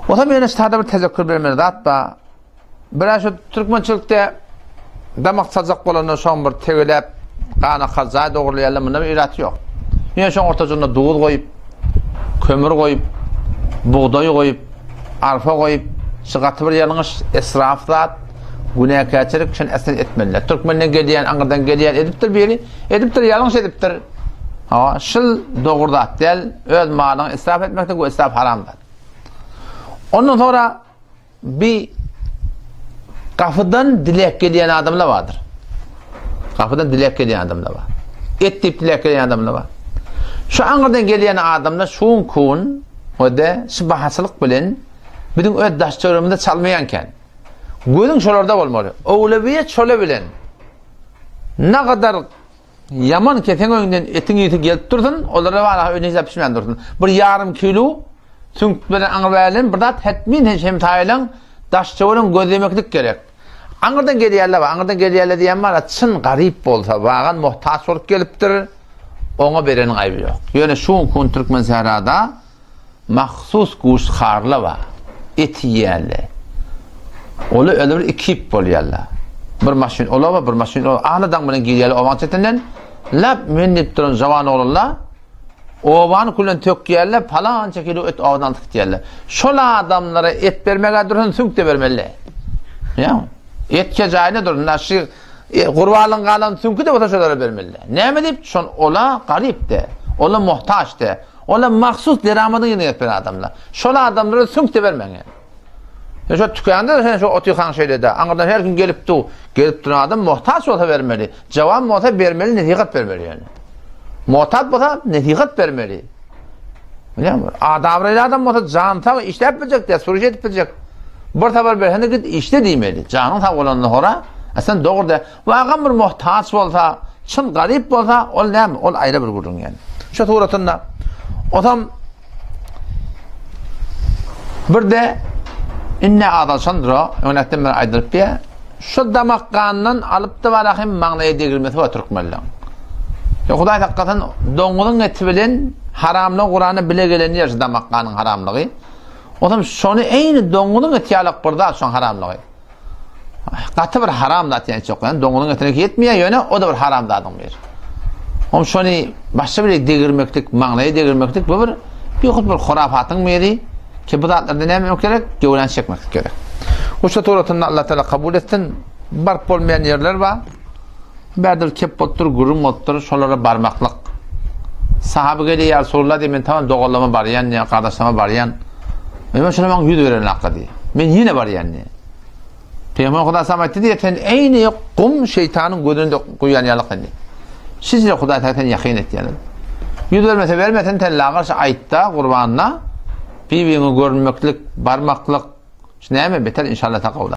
O da meni ştada bir tezekkür bermeli zatba. Biraz şu Türkmençilikde damak sazak bolandan soň bir tegelep gana kaza dogurlaýarlar munda bir irat yok. Ýene şoň ortajynda dugul goýup, kömür goýup, buğday goýup, arpa goýup, şygaty bir ýalňyş esraf zat, günäkäçilik şen esnet etmeliler. Türkmenden gelýän, Aňyrdan gelýän edipdir biri, edipdir ýalňyş edipdir. Ha, şol dogurdat del, öz malyny israf etmekden bu israf haramdır. Ondan sonra bir kapıdan dilek gelen adamlar vardır. Kapıdan dilek gelen adamlar var. Ettip dilek gelen adamlar var. Şu Aňyrdan gelen adamlar şuň kun o da şibahasılık bilen bizim öz daşçılığımızda çalmayanken gözün şolarda bolmaly. Owlabiyet şole bilen ne kadar yaman keten öňünden etin ýeti gelip dursun, olara wara öňe pişmän dursun. Bir yarım kilo tünk bilen aňyr bir dat hetmin hem taýlan daşçıwryň gözlemeklik gerek. Aňyrdan gelýärler bar, Aňyrdan gelýärler diýen bar, çyn garyp bolsa, bagan muhtaç bolup gelipdir, oňa bereniň aýby ýok. Ýöne şu kun Türkmen Sahrada mahsus guşharlar bar, et ýýärler. Ola öyle bir ekip bolýarlar. Bir maşin ola bir maşin ola. Ahnadan bilen gelýärler owan çetinden, lap mendip duran jawan olanlar, owan kulen tökýärler, palança kilo et awdan tıktýarlar. Şola adamlara et bermege dursun, sünk de bermeli. Ya, etke jaýyna durun, naşy gurbalyň galan sünkü de bolsa şolara bermeli. Näme dip şon ola garyp de, ola muhtaç de, ola mahsus deramadyň ýene etber adamlar. Şola adamlara sünk de bermeňe. Şu tükanda sen şu otykan şeylerde, Aňyrdan her gün gelip duran adam muhtaç bolsa bermeli. Jawan bolsa bermeli, netihat bermeli yani. Muhtaç bolsa netihat bermeli. Bilýärmi? Adamry adam bolsa janta işläp biljek de, suruj edip biljek. Bir tabar berhende git işle diýmeli. Janyň sag bolandy hora, asan dogurda. Wagam bir muhtaç bolsa, çyn garyp bolsa, ol näme? Ol aýra bir gurun yani. Şu turatynda odam bir de inne adalşandra, öňäkden bir aýdyryp ýa, şu damakkandan alyp da barahym maňlaýa degilmesi wa türkmenler. Ya Hudaý hakykatan doňulyň eti bilen haramly Qur'any bile geleni ýaşy damakkanyň haramlygy. Odam şonu eýni doňulyň eti ýalyp birda şoň haramlygy. Gaty bir haram zat ýa çok, yani doňulyň etine ýetmeýär ýöne o da bir haram zadyň bir. Hom şonu başga bir degirmeklik, maňlaýa degirmeklik bu bir hurafatyň biri. Ki bu zatlardan näme gerek? Göwlen çekmek gerek. Oşa toratynda Allah Taala kabul etsin. Barp bolmayan yerler bar. Bädil kep bolupdyr, gurum bolupdyr, şolara barmaklyk. Sahabe gelýär, ya Rasulullah diýen, tamam dogallama barýan, ýa kardaşlama barýan. Men şoňa maň ýüz beren hakda diýär. Men ýene barýan diýär. Peýgamber Hudaý samatdy diýär, sen eýni gum şeytanyň gözünde goýan ýalyk diýär. Siz ýa Hudaý taýdan ýaqyn etýär. Ýüz bermese bermesen ten lagaş aýtda gurbanyna bir-birini görmeklik, barmaklık, näme beter inşallah taqawla.